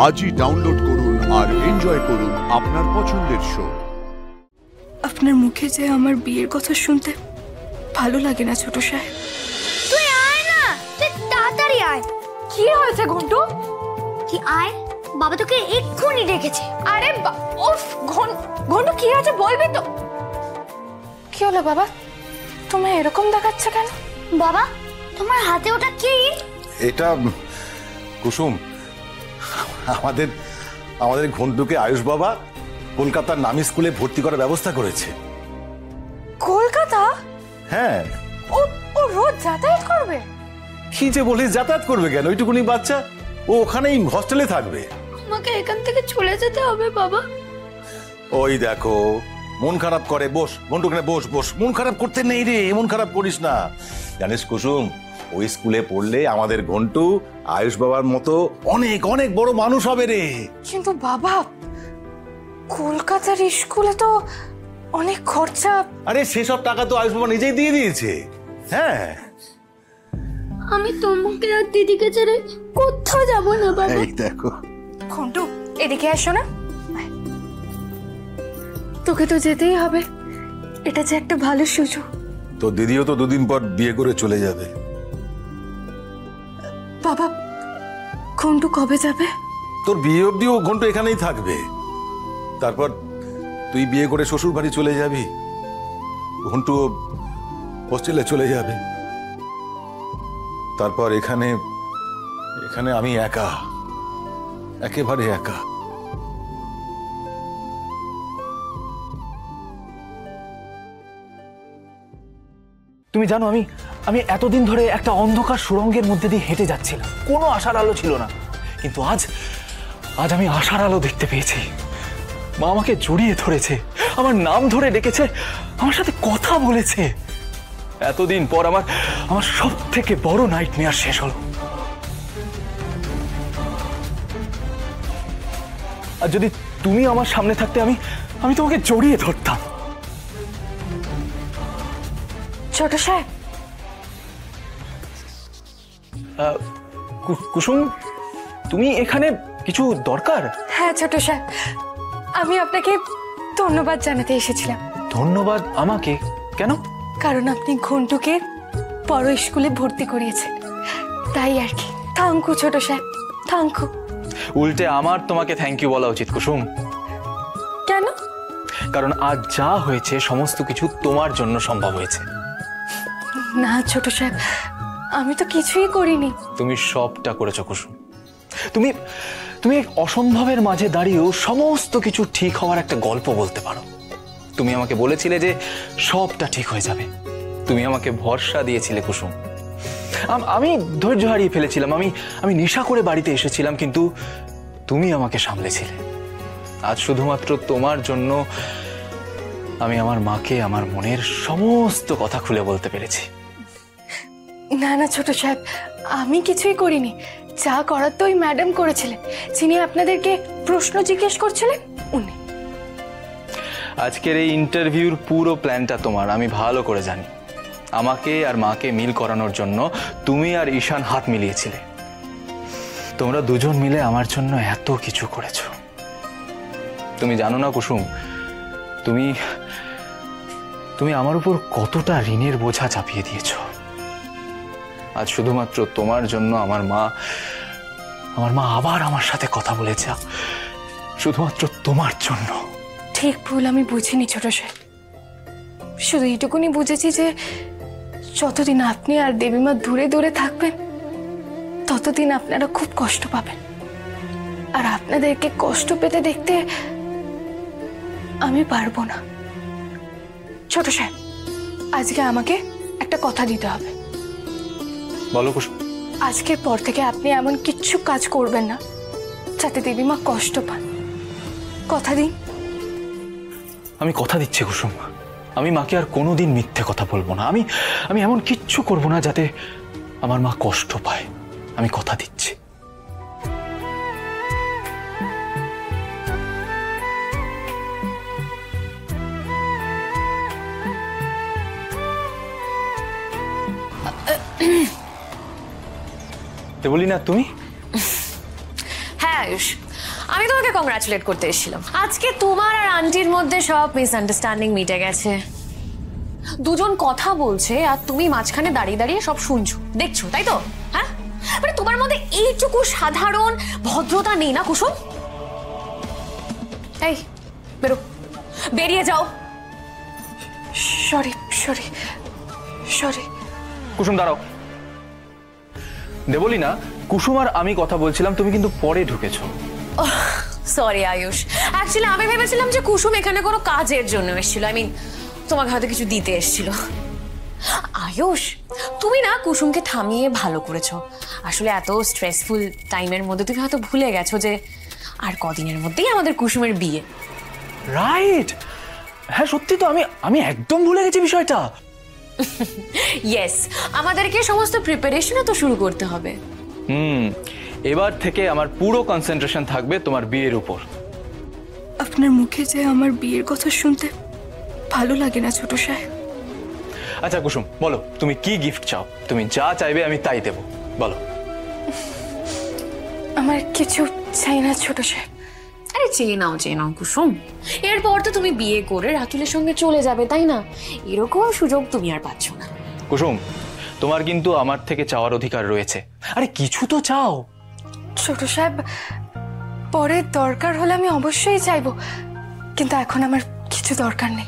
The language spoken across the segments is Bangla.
আজই ডাউনলোড করুন আর এনজয় করুন আপনার পছন্দের শো। আপনার মুখে যে আমার বিয়ের কথা শুনতে ভালো লাগে না ছোট সাহেব। তুই আয় না, তুই তাড়াতাড়ি আয়। কি হয়েছে ঘন্টু? তুই আয়, বাবা তোকে এক্ষুনি ডেকেছে। আরে উফ ঘন্টু কি আছে বলবি তো? কি হলো বাবা, তুমি এরকম দেখাচ্ছে কেন? বাবা তোমার হাতে ওটা কি? এটা কুসুম, আমাদের ঘন্টুকে আয়ুষ বাবা কলকাতার নামি স্কুলে ভর্তি করার ব্যবস্থা করেছে। কলকাতা? হ্যাঁ। ও রোজ যাতায়াত করবে? কি যে বলিস, যাতায়াত করবে কেন? ওইটুকুনি বাচ্চা, ও ওখানেই হস্টেলে থাকবে। আমাকে এখান থেকে চলে যেতে হবে বাবা। ওই দেখো মন খারাপ করে, বস ঘন্টু, ওখানে বস বস। মন খারাপ করতে নেই রে, মন খারাপ করিস না। জানিস কুসুম, ওই স্কুলে পড়লে আমাদের ঘন্টু আয়ুষ বাবার মতো অনেক অনেক বড় মানুষ হবে রে। কিন্তু বাবা, কলকাতার স্কুলে তো অনেক খরচা। আরে সেসব টাকা তো আয়ুষ বাবা নিজেই দিয়ে দিয়েছে। হ্যাঁ, আমি তোমাকে আর দিদিকে ছেড়ে কোথাও যাব না বাবা। এই দেখো ঘন্টু, এদিকে আসো না। তোকে তো যেতেই হবে, এটা যে একটা ভালো সুযোগ। তো দিদিও তো দুদিন পর বিয়ে করে চলে যাবে। বাবা, ঘন্টু কবে যাবে? তোর বিয়ে অব্দি ও ঘন্টু এখানেই থাকবে। তারপর তুই বিয়ে করে শ্বশুর বাড়ি চলে যাবি, ঘন্টু হোস্টেলে চলে যাবে। তারপর এখানে আমি একা, একেবারে একা। তুমি জানো, আমি এতদিন ধরে একটা অন্ধকার সুড়ঙ্গের মধ্যে দিয়ে হেঁটে যাচ্ছিলাম, কোনো আশার আলো ছিল না। কিন্তু আজ আমি আশার আলো দেখতে পেয়েছি। মা আমাকে জড়িয়ে ধরেছে, আমার নাম ধরে ডেকেছে, আমার সাথে কথা বলেছে। এতদিন পর আমার সব থেকে বড় নাইটমেয়ার শেষ হলো। আর যদি তুমি আমার সামনে থাকতে, আমি তোমাকে জড়িয়ে ধরতাম। ছোট সাহেব, কুসুম, তুমি এখানে কিছু দরকার? হ্যাঁ ছোট সাহেব, আমি আপনাকে ধন্যবাদ জানাতে এসেছিলাম। ধন্যবাদ আমাকে? কেন? কারণ আপনি ঘন্টুকে বড় স্কুলে ভর্তি করিয়েছেন, তাই আর কি। থ্যাংক ইউ ছোট সাহেব, থ্যাংক ইউ। উল্টে আমার তোমাকে থ্যাংক ইউ বলা উচিত কুসুম। কেন? কারণ আজ যা হয়েছে সমস্ত কিছু তোমার জন্য সম্ভব হয়েছে। না ছোট সাহেব, আমি তো কিছুই করিনি। তুমি সবটা করেছো কুসুম। তুমি এক অসম্ভবের মাঝে দাঁড়িয়েও সমস্ত কিছু ঠিক হওয়ার একটা গল্প বলতে পারো। তুমি আমাকে বলেছিলে যে সবটা ঠিক হয়ে যাবে, তুমি আমাকে ভরসা দিয়েছিলে কুসুম। আমি ধৈর্য হারিয়ে ফেলেছিলাম, আমি নেশা করে বাড়িতে এসেছিলাম, কিন্তু তুমি আমাকে সামলেছিলে। আজ শুধুমাত্র তোমার জন্য আমি আমার মাকে আমার মনের সমস্ত কথা খুলে বলতে পেরেছি। না না ছোট সাহেব, আমি কিছুই করিনি। যা করার তো ওই ম্যাডাম করেছিলেন, যিনি আপনাদেরকে প্রশ্ন জিজ্ঞেস করছিলেন, উনি। আজকের এই ইন্টারভিউর পুরো প্ল্যানটা তোমার, আমি ভালো করে জানি। আমাকে আর মাকে মিল করানোর জন্য তুমি আর ঈশান হাত মিলিয়েছিলে। তোমরা দুজন মিলে আমার জন্য এত কিছু করেছো। তুমি জানো না কুসুম, তুমি আমার উপর কতটা ঋণের বোঝা চাপিয়ে দিয়েছো। আজ শুধুমাত্র তোমার জন্য আমার মা আবার আমার সাথে কথা বলেছে, শুধুমাত্র তোমার জন্য। ঠিক ভুল আমি বুঝিনি ছোট সাহেব, শুধু এইটুকুনি বুঝেছি যে যতদিন আপনি আর দেবীমা দূরে দূরে থাকবেন, ততদিন আপনারা খুব কষ্ট পাবেন। আর আপনাদেরকে কষ্ট পেতে দেখতে আমি পারবো না। ছোট সাহেব, আজকে আমাকে একটা কথা দিতে হবে। বলো কুসুম। আজকের পর থেকে আপনি এমন কিচ্ছু কাজ করবেন না যাতে দেবীমা কষ্ট পান। কথা দিন। আমি কথা দিচ্ছি কুসুম, আমি মাকে আর কোনোদিন মিথ্যে কথা বলবো না। আমি এমন কিচ্ছু করবো না যাতে আমার মা কষ্ট পায়। আমি কথা দিচ্ছি। বলি না তুমি? হ্যাঁ, আয়ুষ, আমি তোমাকে কংগ্রাচুলেট করতে এসেছিলাম। আজকে তোমার আর আন্টির মধ্যে সব মিসআন্ডারস্ট্যান্ডিং মিটে গেছে। দুজন কথা বলছে আর তুমি মাঝখানে দাঁড়িয়ে দাঁড়িয়ে সব শুনছো, দেখছো, তাই তো? হ্যাঁ, মানে তোমার মধ্যে এইটুকু সাধারণ ভদ্রতা নেই না কুসুম? এই বেরো, বেরিয়ে যাও। Sorry sorry sorry. কুসুম দাঁড়াও। দেবলি না, কুসুম আর আমি কথা বলছিলাম, তুমি কিন্তু পরে ঢুকেছো। সরি আয়ুষ, অ্যাকচুয়ালি আমি ভেবেছিলাম যে কুসুম এখানে কোনো কাজের জন্য এসেছিল, আই মিন তোমাকে হয়তো কিছু দিতে এসেছিল। আয়ুষ, তুমি না কুসুমকে থামিয়ে ভালো করেছো। আসলে এত স্ট্রেসফুল টাইমের মধ্যে তুমি হয়তো ভুলে গেছো যে আর কদিনের মধ্যেই আমাদের কুসুমের বিয়ে। রাইট, হ্যাঁ সত্যি তো, আমি একদম ভুলে গেছি বিষয়টা। ইয়েস, আমাদেরকে সমস্ত প্রিপারেশনও তো শুরু করতে হবে। এবার থেকে আমার পুরো কনসেন্ট্রেশন থাকবে তোমার বিয়ের উপর। আপনার মুখে যে আমার বিয়ের কথা শুনতে ভালো লাগে না ছোট সাহেব। আচ্ছা কুসুম, বলো তুমি কি গিফট চাও? তুমি যা চাইবে আমি তাই দেবো, বলো। আমার কিছু চাই না ছোট সাহেব। আরে চেয়ে নাও কুসুম, এরপর তো তুমি বিয়ে করে রাতুলের সঙ্গে চলে যাবে, তাই না? এরকম সুযোগ তুমি আর পাচ্ছ না। কুসুম, তোমার কিন্তু আমার থেকে চাওয়ার অধিকার রয়েছে। আরে কিছু তো চাও। ছোট সাহেব, পরে দরকার হলে আমি অবশ্যই চাইবো, কিন্তু এখন আমার কিছু দরকার নেই।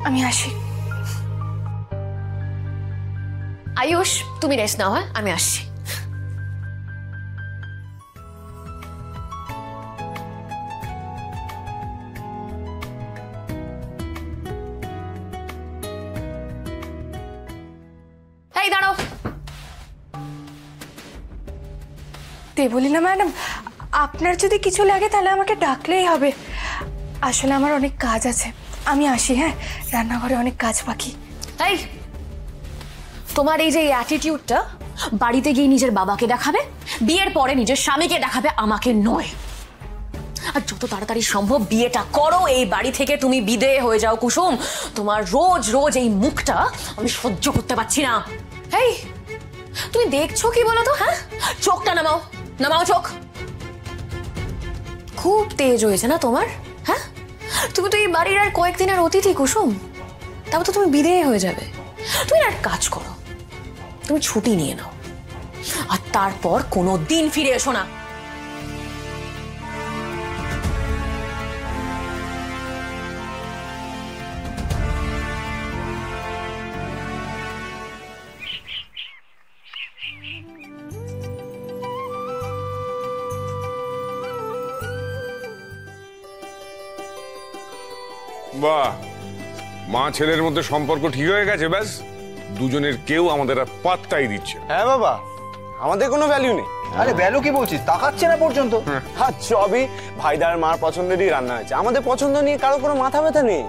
আমি আসি। আয়ুষ, তুমি রেস্ট নাও, হ্যাঁ, আমি আসছি। এই দাঁড়াও। দেবলি না ম্যাডাম, আপনার যদি কিছু লাগে তাহলে আমাকে ডাকলেই হবে। আসলে আমার অনেক কাজ আছে, আমি আসি। হ্যাঁ, রান্নাঘরে অনেক কাজ বাকি। এই, তোমার এই যে অ্যাটিটিউডটা বাড়িতে গিয়ে নিজের বাবাকে দেখাবে, বিয়ের পরে নিজের স্বামীকে দেখাবে, আমাকে নয়। আর যত তাড়াতাড়ি সম্ভব বিয়েটা করো, এই বাড়ি থেকে তুমি বিদেয় হয়ে যাও কুসুম। তোমার রোজ রোজ এই মুখটা আমি সহ্য করতে পারছি না। এই, তুমি দেখছো কি বলো তো? হ্যাঁ, চোখটা নামাও, নামাও চোখ। খুব তেজ হয়েছে না তোমার? হ্যাঁ, তুমি তো এই বাড়ির আর কয়েকদিনের অতিথি কুসুম, তারপর তো তুমি বিদেয় হয়ে যাবে। তুমি এক কাজ করো, তুমি ছুটি নিয়ে নাও, আর তারপর কোনো দিন ফিরে এসো না। বাহ, মা ছেলের মধ্যে সম্পর্ক ঠিক হয়ে গেছে, ব্যাস দুজনের কেউ আমাদের আর পাত্তাই দিচ্ছে না। হ্যাঁ বাবা, আমাদের কোনো ভ্যালু নেই। আরে ভ্যালু কি বলছিস, তাকাচ্ছে না পর্যন্ত। আর সবই ভাইদার মার পছন্দেরই রান্না হয়েছে, আমাদের পছন্দ নিয়ে কারো কোনো মাথা ব্যথা নেই।